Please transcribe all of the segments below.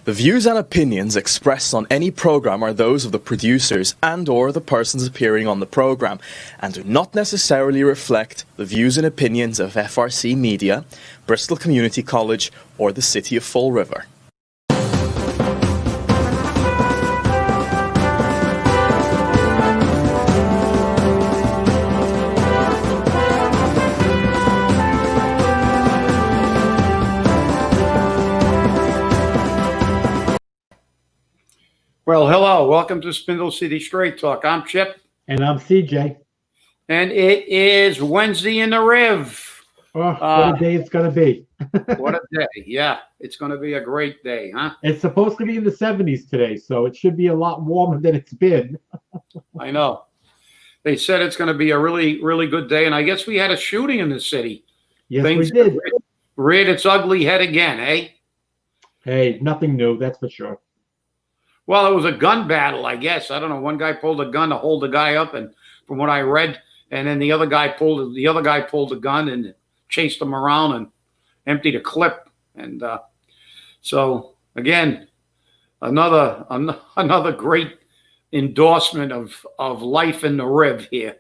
The views and opinions expressed on any program are those of the producers and/or the persons appearing on the program and do not necessarily reflect the views and opinions of FRC Media, Bristol Community College, or the City of Fall River. Well, hello. Welcome to Spindle City Straight Talk. I'm Chip. And I'm CJ. And it is Wednesday in the Riv. Oh, what a day it's going to be. What a day. Yeah, it's going to be a great day, huh? It's supposed to be in the 70s today, so it should be a lot warmer than it's been. I know. They said it's going to be a really, really good day, and I guess we had a shooting in the city. Yes, we did. Reared its ugly head again, eh? Hey, nothing new, that's for sure. Well, it was a gun battle, I guess. I don't know. One guy pulled a gun to hold the guy up, and from what I read, and then the other guy pulled the gun and chased him around and emptied a clip. And so again, another great endorsement of life in the Riv here.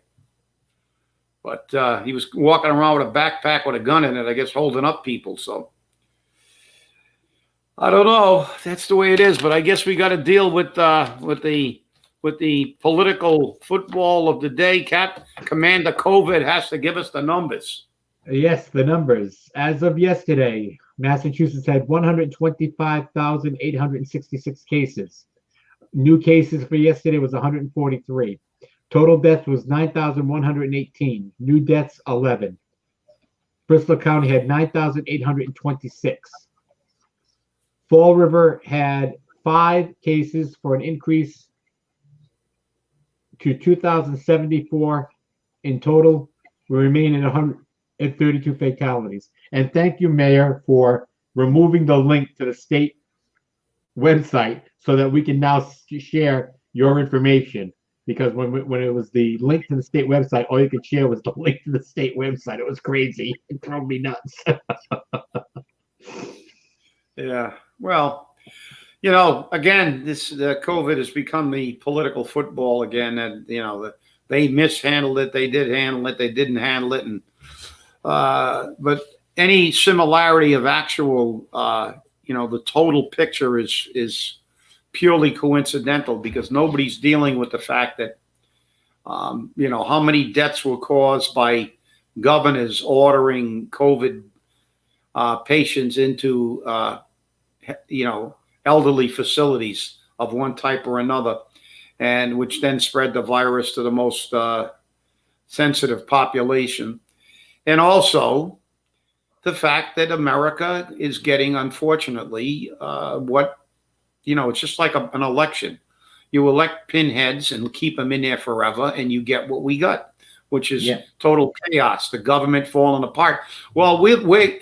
But he was walking around with a backpack with a gun in it, I guess, holding up people. So I don't know. That's the way it is. But I guess we got to deal with the political football of the day. Commander COVID has to give us the numbers. Yes, the numbers. As of yesterday, Massachusetts had 125,866 cases. New cases for yesterday was 143. Total deaths was 9,118. New deaths 11. Bristol County had 9,826. Fall River had 5 cases for an increase to 2,074 in total. We remain at 132 fatalities. And thank you, Mayor, for removing the link to the state website so that we can now share your information. Because when it was the link to the state website, all you could share was the link to the state website. It was crazy. It drove me nuts. Yeah. Well, again, the COVID has become the political football again, and they mishandled it, they did handle it, they didn't handle it, and but any similarity of actual, the total picture is purely coincidental because nobody's dealing with the fact that, how many deaths were caused by governors ordering COVID patients into elderly facilities of one type or another, and which then spread the virus to the most sensitive population. And also the fact that America is getting, unfortunately, it's just like an election. You elect pinheads and keep them in there forever, and you get what we got, which is total chaos, the government falling apart. Well,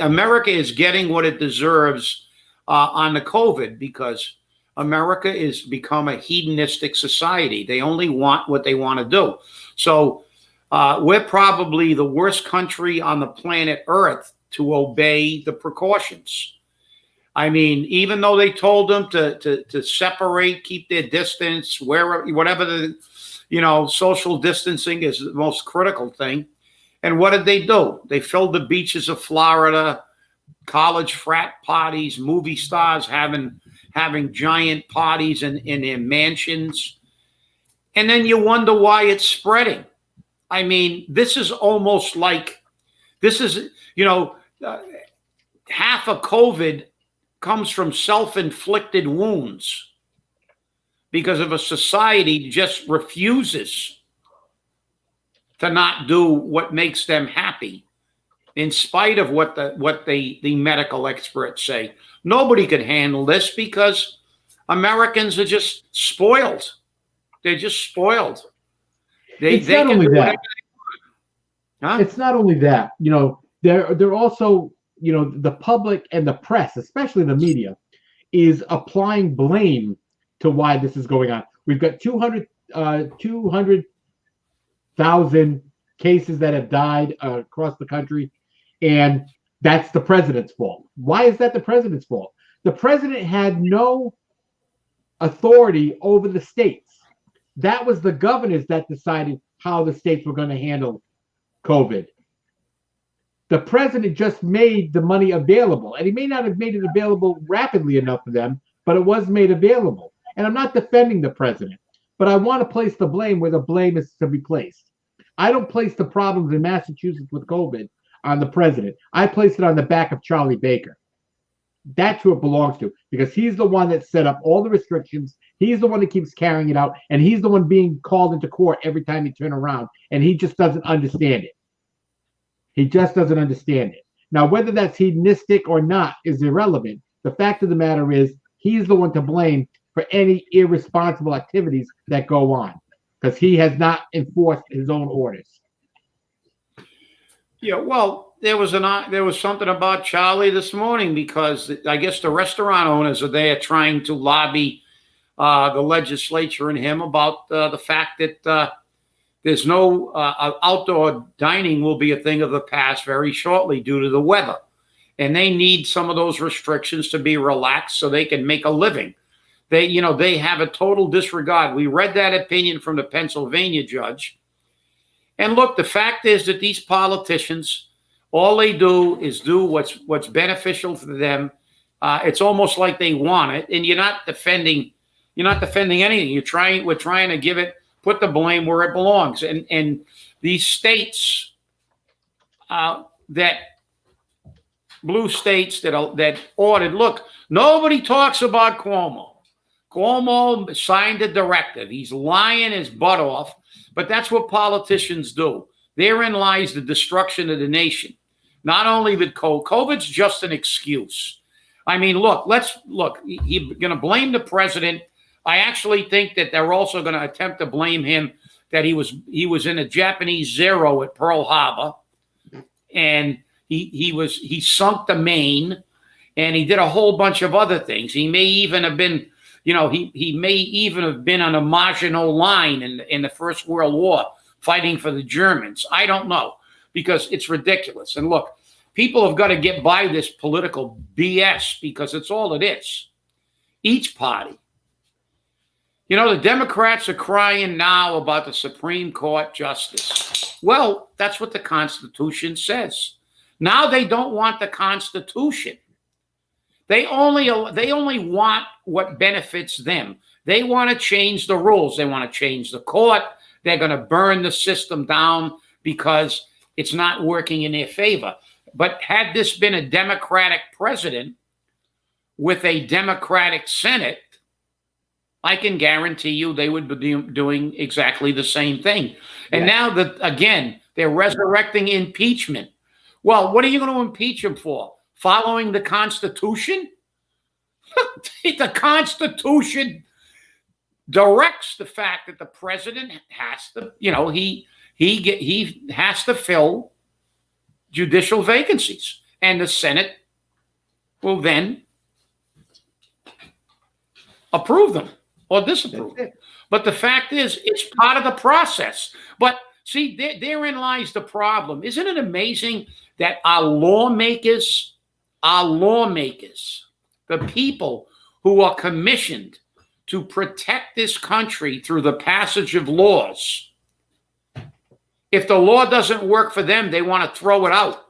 America is getting what it deserves on the COVID because America has become a hedonistic society. They only want what they want to do. So we're probably the worst country on the planet Earth to obey the precautions. I mean, even though they told them to separate, keep their distance, whatever the, social distancing is the most critical thing. And what did they do? They filled the beaches of Florida, college frat parties, movie stars having giant parties in their mansions. And then you wonder why it's spreading. I mean, this is almost like, half of COVID comes from self-inflicted wounds because of a society just refuses to not do what makes them happy, in spite of what the medical experts say. Nobody can handle this because Americans are just spoiled. They're just spoiled. It's not only that. It's not only that. They're also, the public and the press, especially the media, is applying blame to why this is going on. We've got 200,000 cases that have died across the country, and that's the president's fault. Why is that the president's fault? The president had no authority over the states. That was the governors that decided how the states were going to handle COVID. The president just made the money available, and he may not have made it available rapidly enough for them, but it was made available. And I'm not defending the president, but I want to place the blame where the blame is to be placed. I don't place the problems in Massachusetts with COVID on the president. I place it on the back of Charlie Baker. That's who it belongs to, because he's the one that set up all the restrictions. He's the one that keeps carrying it out, and he's the one being called into court every time he turn around, and he just doesn't understand it. He just doesn't understand it. Now, whether that's hedonistic or not is irrelevant. The fact of the matter is he's the one to blame for any irresponsible activities that go on, because he has not enforced his own orders. Yeah, well, there was something about Charlie this morning, because I guess the restaurant owners are there trying to lobby the legislature and him about the fact that there's no outdoor dining will be a thing of the past very shortly due to the weather. And they need some of those restrictions to be relaxed so they can make a living. They have a total disregard. We read that opinion from the Pennsylvania judge. And look, the fact is that these politicians, all they do is do what's beneficial for them. It's almost like they want it, and you're not defending anything. We're trying to put the blame where it belongs. And these states, that blue states that ordered, look, nobody talks about Cuomo. Cuomo signed a directive. He's lying his butt off, but that's what politicians do. Therein lies the destruction of the nation. Not only with COVID's just an excuse. I mean, look, you're going to blame the president. I actually think that they're also going to attempt to blame him that he was in a Japanese Zero at Pearl Harbor, and he sunk the Maine, and he did a whole bunch of other things. He may even have been, he may even have been on a Maginot Line in the First World War fighting for the Germans. I don't know, because it's ridiculous. And look, people have got to get by this political BS, because it's all it is. Each party. The Democrats are crying now about the Supreme Court justice. Well, that's what the Constitution says. Now they don't want the Constitution. They only want what benefits them. They want to change the rules. They want to change the court. They're going to burn the system down because it's not working in their favor. But had this been a Democratic president with a Democratic Senate, I can guarantee you they would be doing exactly the same thing. And now again, they're resurrecting impeachment. Well, what are you going to impeach him for? Following the Constitution? The Constitution directs the fact that the president has to, he has to fill judicial vacancies, and the Senate will then approve them or disapprove them. But the fact is, it's part of the process. But see, therein lies the problem. Isn't it amazing that our lawmakers, the people who are commissioned to protect this country through the passage of laws, if the law doesn't work for them, they want to throw it out.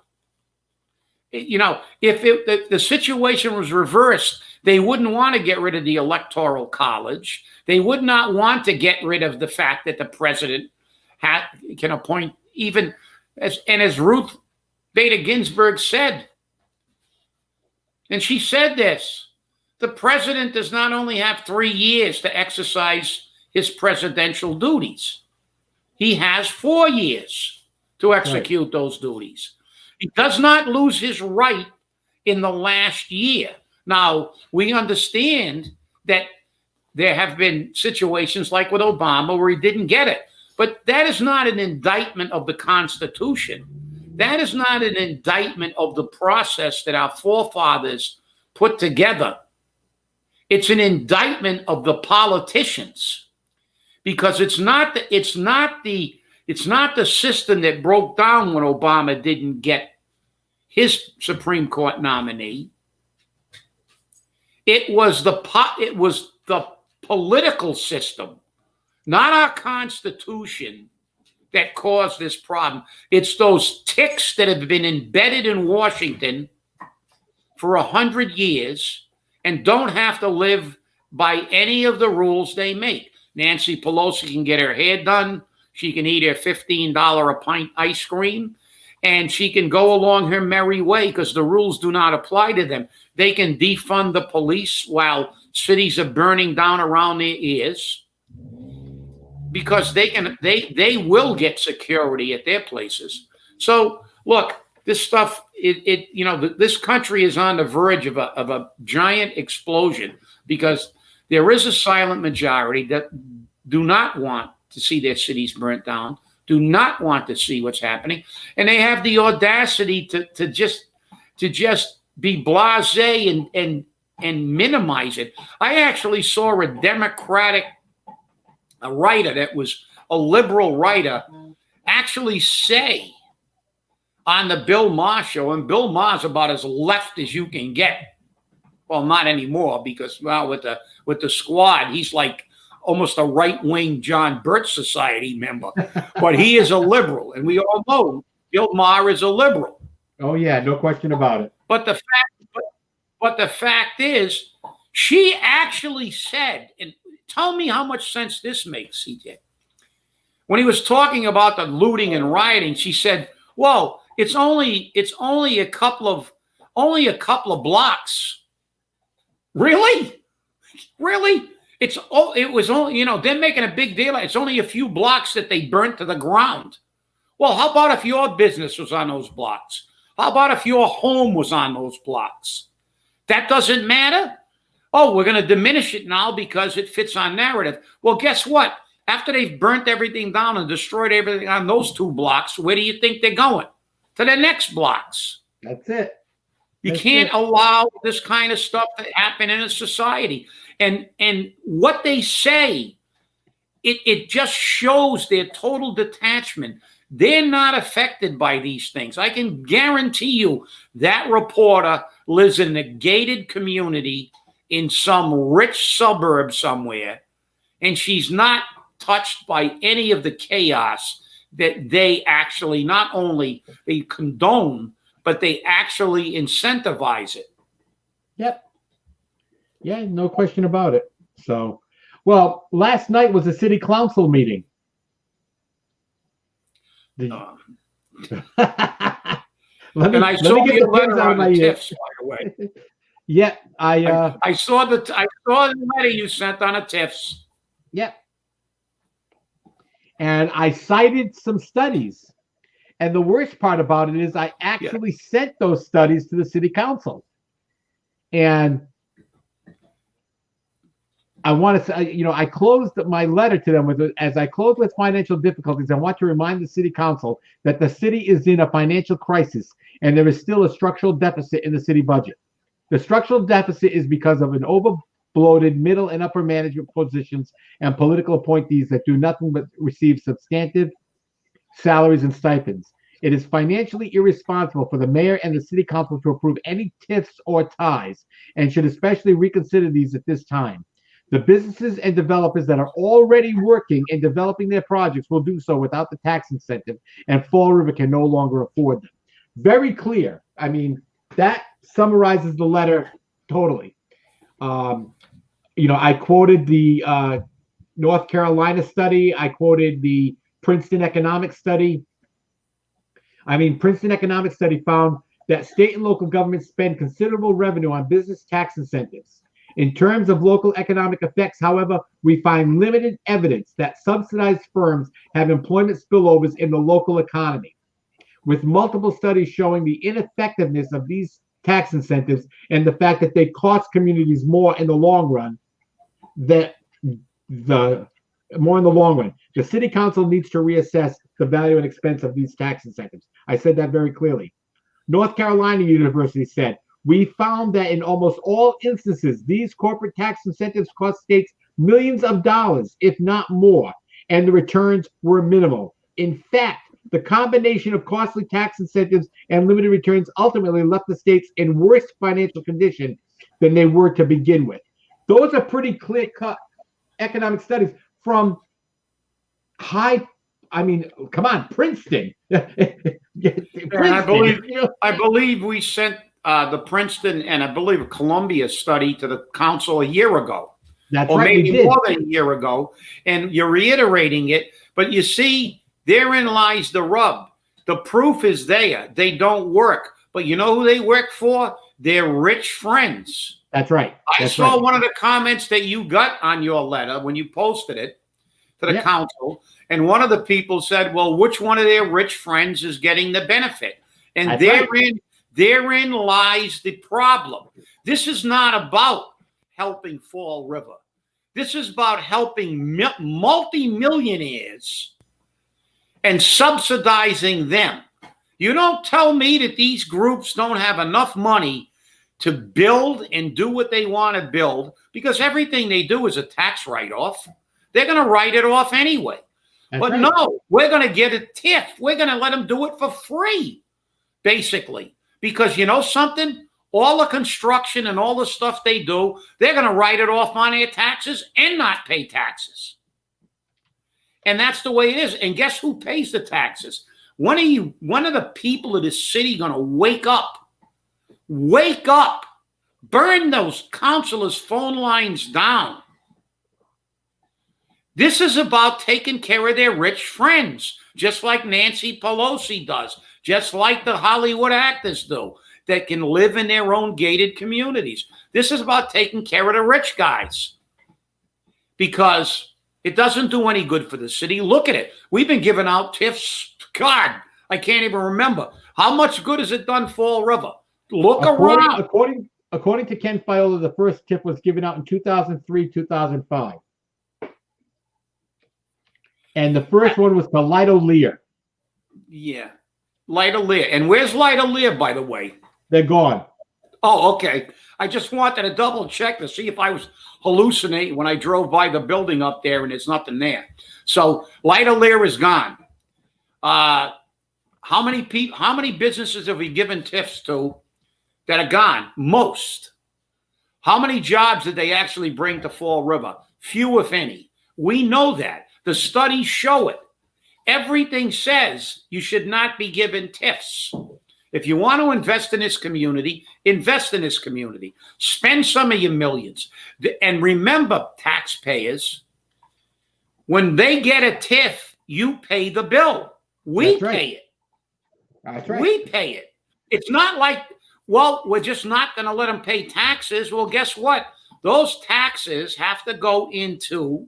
If the situation was reversed, they wouldn't want to get rid of the Electoral College. They would not want to get rid of the fact that the president can appoint, even as Ruth Bader Ginsburg said, and she said this, the president does not only have 3 years to exercise his presidential duties. He has 4 years to execute those duties. He does not lose his right in the last year. Now, we understand that there have been situations like with Obama where he didn't get it. But that is not an indictment of the Constitution. That is not an indictment of the process that our forefathers put together. It's an indictment of the politicians, because it's not the system that broke down when Obama didn't get his Supreme Court nominee. It was the political system, not our Constitution, that caused this problem. It's those ticks that have been embedded in Washington for 100 years and don't have to live by any of the rules they make. Nancy Pelosi can get her hair done. She can eat her $15 a pint ice cream, and she can go along her merry way because the rules do not apply to them. They can defund the police while cities are burning down around their ears, because they will get security at their places. So look, this stuff, this country is on the verge of a giant explosion, because there is a silent majority that do not want to see their cities burnt down, do not want to see what's happening, and they have the audacity to just be blasé and minimize it. I actually saw a Democratic writer that was a liberal writer actually say on the Bill Maher show, and Bill Maher's about as left as you can get. Well, not anymore, because with the squad, he's like almost a right-wing John Birch Society member, but he is a liberal, and we all know Bill Maher is a liberal. Oh yeah, no question about it. But the fact is, she actually said, and tell me how much sense this makes, CJ. When he was talking about the looting and rioting, she said, "Well, it's only a couple of blocks." Really? It was only, they're making a big deal. It's only a few blocks that they burnt to the ground. Well, how about if your business was on those blocks? How about if your home was on those blocks? That doesn't matter? Oh, we're going to diminish it now because it fits our narrative. Well, guess what? After they've burnt everything down and destroyed everything on those 2 blocks, where do you think they're going? To the next blocks. That's it. You can't allow this kind of stuff to happen in a society. And what they say, it just shows their total detachment. They're not affected by these things. I can guarantee you that reporter lives in a gated community in some rich suburb somewhere, and she's not touched by any of the chaos that they actually not only they condone, but they actually incentivize it. Yep. Yeah, no question about it. So, well, last night was a city council meeting. And I saw your letter on the TIFs, by the way. Yeah, I saw the letter you sent on the TIFs. Yep. And I cited some studies. And the worst part about it is I actually sent those studies to the city council. And I want to say, I closed my letter to them as I close with financial difficulties. I want to remind the city council that the city is in a financial crisis and there is still a structural deficit in the city budget. The structural deficit is because of an overbloated middle and upper management positions and political appointees that do nothing but receive substantive salaries and stipends. It is financially irresponsible for the mayor and the city council to approve any TIFs or ties, and should especially reconsider these at this time. The businesses and developers that are already working and developing their projects will do so without the tax incentive, and Fall River can no longer afford them. Very clear. I mean, that summarizes the letter totally. I quoted the North Carolina study. I quoted the Princeton economic study. Princeton economic study found that state and local governments spend considerable revenue on business tax incentives. In terms of local economic effects, however, we find limited evidence that subsidized firms have employment spillovers in the local economy, with multiple studies showing the ineffectiveness of these tax incentives and the fact that they cost communities more in the long run. The city council needs to reassess the value and expense of these tax incentives. I said that very clearly. North Carolina University said, we found that in almost all instances, these corporate tax incentives cost states millions of dollars, if not more, and the returns were minimal. In fact, the combination of costly tax incentives and limited returns ultimately left the states in worse financial condition than they were to begin with. Those are pretty clear-cut economic studies from come on, Princeton. Princeton. I believe we sent the Princeton and I believe Columbia study to the council a year ago. That's or right, maybe more than a year ago, and you're reiterating it. But you see, therein lies the rub. The proof is there. They don't work. But you know who they work for? Their rich friends. That's right. I saw one of the comments that you got on your letter when you posted it to the council, and one of the people said, well, which one of their rich friends is getting the benefit? And therein lies the problem. This is not about helping Fall River. This is about helping multimillionaires and subsidizing them. You don't tell me that these groups don't have enough money to build and do what they want to build, because everything they do is a tax write-off. They're going to write it off anyway. But no, we're going to get a TIF. We're going to let them do it for free, basically. Because you know something? All the construction and all the stuff they do, they're going to write it off on their taxes and not pay taxes. And that's the way it is. And guess who pays the taxes? When are one of the people of this city going to wake up? Wake up. Burn those councilors' phone lines down. This is about taking care of their rich friends, just like Nancy Pelosi does, just like the Hollywood actors do, that can live in their own gated communities. This is about taking care of the rich guys, because it doesn't do any good for the city. Look at it. We've been giving out TIFs. God, I can't even remember. How much good has it done Fall River? Look around. According to Ken Fiola, the first TIF was given out in 2003, 2005. And the first one was to Lido Lear. Yeah. Lido Lear. And where's Lido Lear, by the way? They're gone. Oh, okay. I just wanted to double check to see if I was hallucinating when I drove by the building up there and there's nothing there. So Lido Lear is gone. How many businesses have we given TIFs to that are gone? Most. How many jobs did they actually bring to Fall River? Few, if any. We know that. The studies show it. Everything says you should not be given TIFs. If you want to invest in this community, invest in this community. Spend some of your millions. And remember, taxpayers, when they get a TIF, you pay the bill. We pay it. That's right. We pay it. It's not like, well, we're just not going to let them pay taxes. Well, guess what? Those taxes have to go into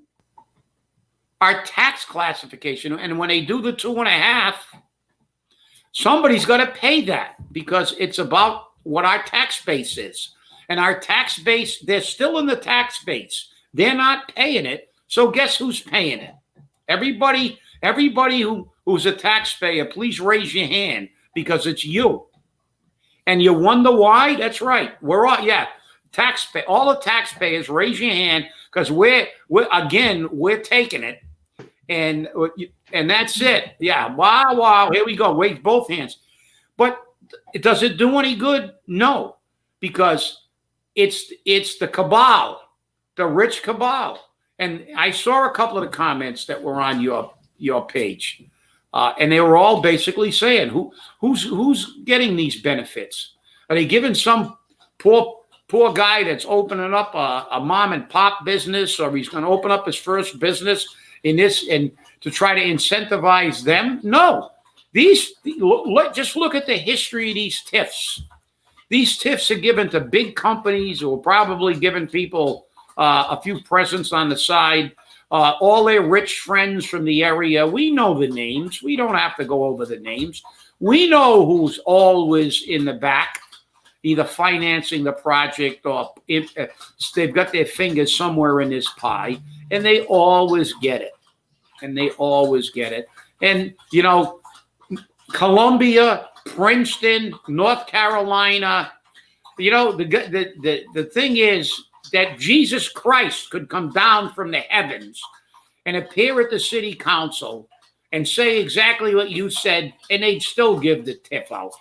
our tax classification. And when they do the 2.5, somebody's got to pay that, because it's about what our tax base is. And our tax base, they're still in the tax base. They're not paying it. So guess who's paying it? Everybody who's a taxpayer, please raise your hand, because it's you. And you wonder why? That's right. We're all, all the taxpayers, raise your hand, because we're taking it. And that's it. Yeah. Wow. Here we go. Wave both hands. But does it do any good? No, because it's the cabal, the rich cabal. And I saw a couple of the comments that were on your page, and they were all basically saying, who's getting these benefits? Are they giving some poor guy that's opening up a mom and pop business, or he's going to open up his first business in this and to try to incentivize them? No. Just look at the history of these TIFs. These TIFs are given to big companies who are probably giving people a few presents on the side, all their rich friends from the area. We know the names. We don't have to go over the names. We know who's always in the back, either financing the project or if they've got their fingers somewhere in this pie, and they always get it. And, you know, Columbia, Princeton, North Carolina, you know, the thing is that Jesus Christ could come down from the heavens and appear at the city council and say exactly what you said, and they'd still give the TIF out.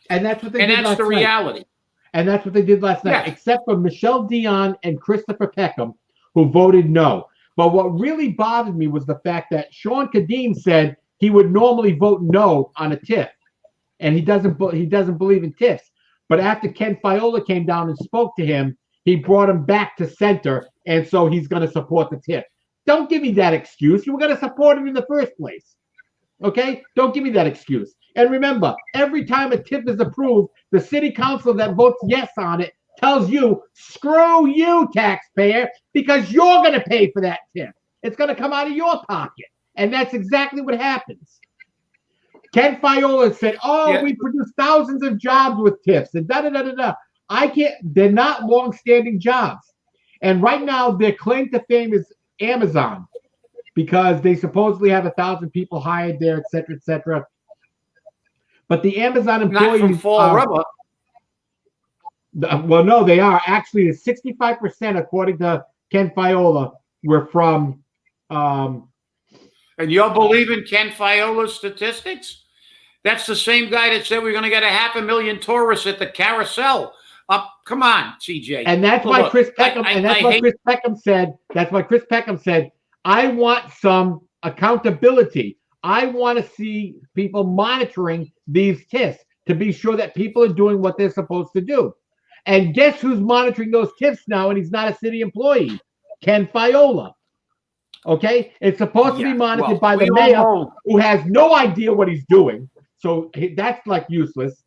And that's what they did. And that's the reality. And that's what they did last night, except for Michelle Dionne and Christopher Peckham, who voted no. But what really bothered me was the fact that Sean Kadim said he would normally vote no on a TIF, and he doesn't believe in TIFs. But after Ken Fiola came down and spoke to him, he brought him back to center, and so he's going to support the TIF. Don't give me that excuse. You were going to support him in the first place. Okay? Don't give me that excuse. And remember, every time a TIF is approved, the city council that votes yes on it tells you, screw you, taxpayer, because you're going to pay for that TIF. It's going to come out of your pocket. And that's exactly what happens. Ken Fiola said, we produce thousands of jobs with TIFs and da-da-da-da-da. They're not long-standing jobs. And right now, their claim to fame is Amazon, because they supposedly have 1,000 people hired there, et cetera, et cetera. But the Amazon employees... Not from Fall River. Well, no, they are. Actually, 65%, according to Ken Fiola, were from... And you're believing Ken Fiola's statistics? That's the same guy that said we're going to get 500,000 tourists at the carousel. Come on, CJ. And that's why Chris Peckham. That's why Chris Peckham said, I want some accountability. I want to see people monitoring these TIFs to be sure that people are doing what they're supposed to do. And guess who's monitoring those TIFs now? And he's not a city employee, Ken Fiola. Okay, it's supposed to be monitored by the mayor, who has no idea what he's doing. So that's like useless.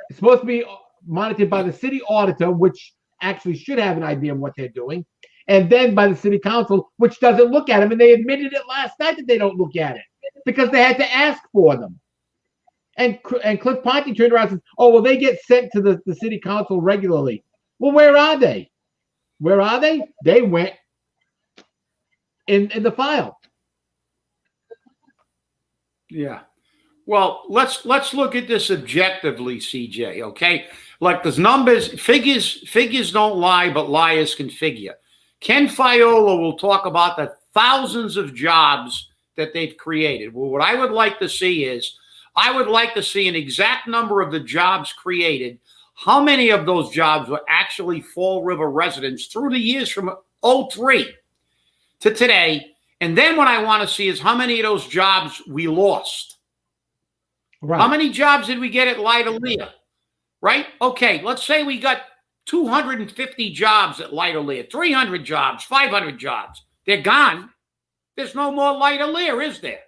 It's supposed to be monitored by the city auditor, which actually should have an idea of what they're doing, and then by the city council, which doesn't look at them. And they admitted it last night that they don't look at it because they had to ask for them. And Cliff Ponte turned around and said, "Oh, well, they get sent to the city council regularly." Well, where are they? Where are they? They went in the file. Yeah. Well, let's look at this objectively, CJ, okay? Like there's numbers, figures don't lie, but liars can figure. Ken Fiola will talk about the thousands of jobs that they've created. Well, what I would like to see is, I would like to see an exact number of the jobs created, how many of those jobs were actually Fall River residents through the years from 2003 to today. And then what I want to see is how many of those jobs we lost. Right. How many jobs did we get at Light-O-Leah? Right? Okay, let's say we got 250 jobs at Light-O-Leah, 300 jobs, 500 jobs. They're gone. There's no more Light-O-Leah, is there?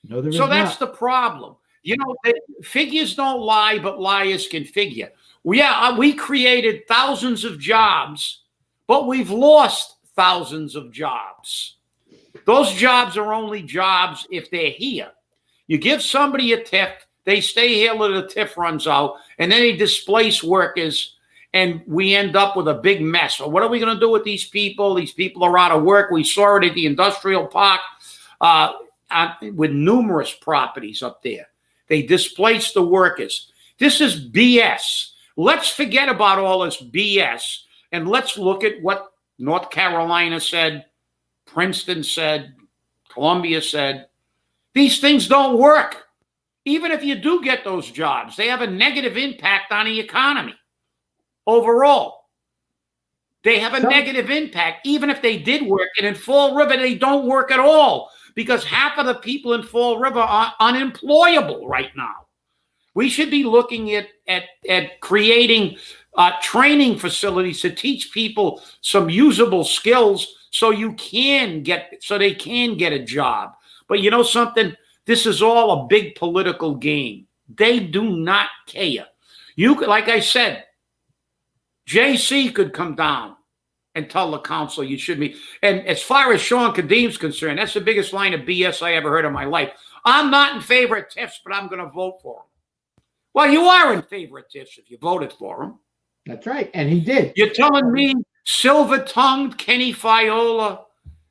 No, there is not. So that's the not. problem. You know, figures don't lie, but liars can figure. We created thousands of jobs, but we've lost thousands of jobs. Those jobs are only jobs if they're here. You give somebody a TIF, they stay here till the TIF runs out, and then they displace workers, and we end up with a big mess. So what are we going to do with these people? These people are out of work. We saw it at the industrial park with numerous properties up there. They displaced the workers. This is BS. Let's forget about all this BS, and let's look at what North Carolina said, Princeton said, Columbia said. These things don't work. Even if you do get those jobs, they have a negative impact on the economy overall. They have a negative impact, even if they did work. And in Fall River, they don't work at all because half of the people in Fall River are unemployable right now. We should be looking at creating training facilities to teach people some usable skills so they can get a job. But you know something? This is all a big political game. They do not care. Like I said, JC could come down and tell the council you should be. And as far as Sean Kadim's concerned, that's the biggest line of BS I ever heard in my life. I'm not in favor of TIFs, but I'm going to vote for them. Well, you are in favor of TIFs if you voted for them. That's right, and he did. You're telling me silver-tongued Kenny Fiola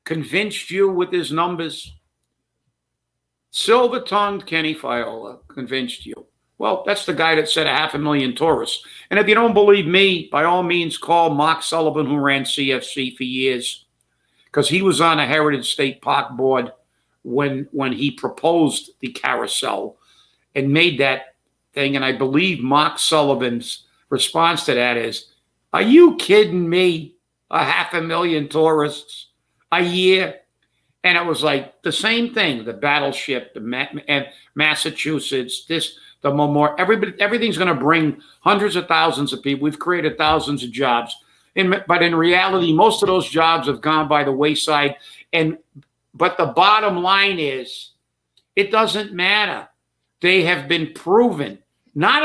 convinced you with his numbers? Silver-tongued Kenny Fiola convinced you. Well, that's the guy that said 500,000 tourists. And if you don't believe me, by all means, call Mark Sullivan, who ran CFC for years, because he was on a Heritage State Park board when he proposed the carousel and made that thing. And I believe Mark Sullivan's response to that is, are you kidding me? 500,000 tourists a year? And it was like the same thing, the battleship, and Massachusetts, the Memorial, everything's going to bring hundreds of thousands of people. We've created thousands of jobs. But in reality, most of those jobs have gone by the wayside. But the bottom line is, it doesn't matter. They have been proven, not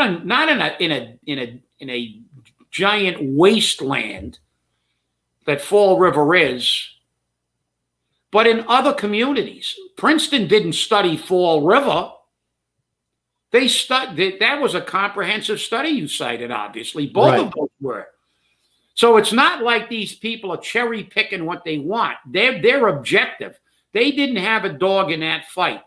in a giant wasteland that Fall River is, but in other communities. Princeton didn't study Fall River. They studied, that was a comprehensive study you cited, obviously. Both of those were. So it's not like these people are cherry picking what they want. They're objective. They didn't have a dog in that fight.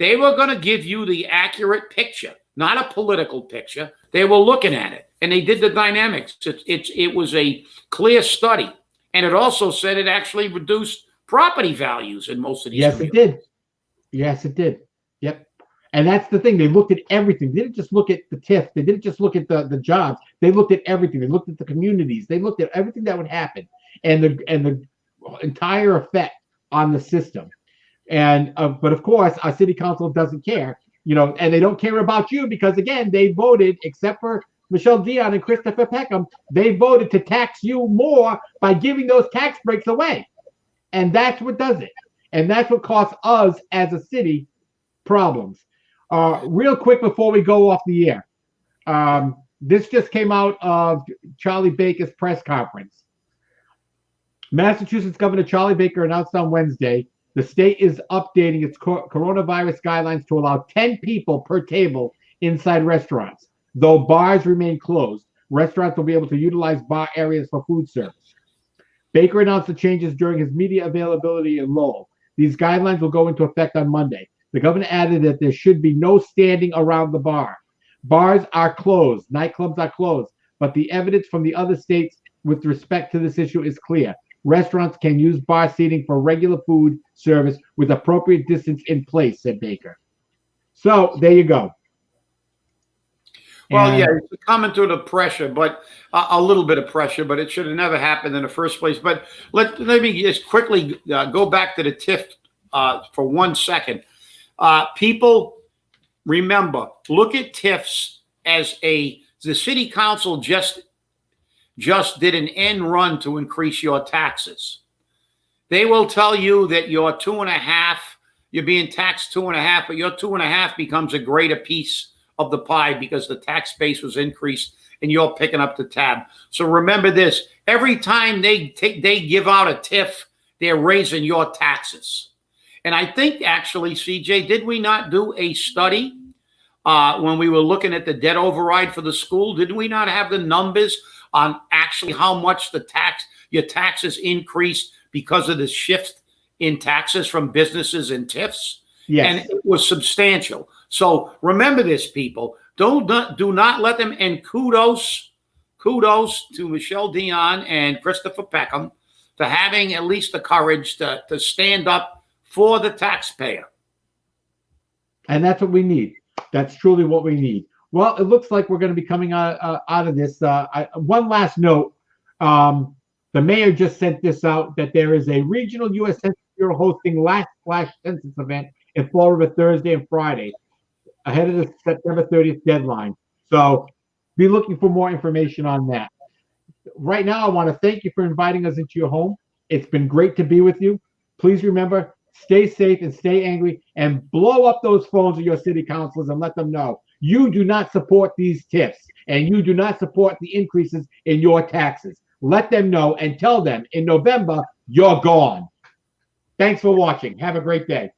They were going to give you the accurate picture, not a political picture. They were looking at it, and they did the dynamics. It was a clear study, and it also said it actually reduced property values in most of these communities. It did. Yes, it did. Yep. And that's the thing. They looked at everything. They didn't just look at the TIF. They didn't just look at the jobs. They looked at everything. They looked at the communities. They looked at everything that would happen and the entire effect on the system. And but of course, our city council doesn't care, and they don't care about you because, again, they voted, except for Michelle Dionne and Christopher Peckham, they voted to tax you more by giving those tax breaks away. And that's what does it. And that's what costs us as a city problems. Real quick before we go off the air, this just came out of Charlie Baker's press conference. Massachusetts Governor Charlie Baker announced on Wednesday the state is updating its coronavirus guidelines to allow 10 people per table inside restaurants. Though bars remain closed, restaurants will be able to utilize bar areas for food service. Baker announced the changes during his media availability in Lowell. These guidelines will go into effect on Monday. The governor added that there should be no standing around the bar. Bars are closed, nightclubs are closed, but the evidence from the other states with respect to this issue is clear. Restaurants can use bar seating for regular food service with appropriate distance in place, said Baker. So there you go. Well, yeah, it's coming through the pressure, but a little bit of pressure, but it should have never happened in the first place. But let me just quickly go back to the TIF for 1 second. People, remember, look at TIFs as the city council just did an end run to increase your taxes. They will tell you that you're 2.5, you're being taxed 2.5, but your 2.5 becomes a greater piece of the pie because the tax base was increased and you're picking up the tab. So remember this, every time they give out a TIF, they're raising your taxes. And I think actually, CJ, did we not do a study when we were looking at the debt override for the school? Did we not have the numbers on actually how much your taxes increased because of the shift in taxes from businesses and TIFs? Yes. And it was substantial. So remember this, people. Do not let them, and kudos to Michelle Dionne and Christopher Peckham for having at least the courage to stand up for the taxpayer. And that's what we need. That's truly what we need. Well, it looks like we're going to be coming out of this. One last note. The mayor just sent this out that there is a regional U.S. Census Bureau hosting last flash census event in Fall River Thursday and Friday ahead of the September 30th deadline. So be looking for more information on that. Right now, I want to thank you for inviting us into your home. It's been great to be with you. Please remember, stay safe and stay angry and blow up those phones of your city councilors and let them know you do not support these TIFs and you do not support the increases in your taxes. Let them know and tell them in November, you're gone. Thanks for watching. Have a great day.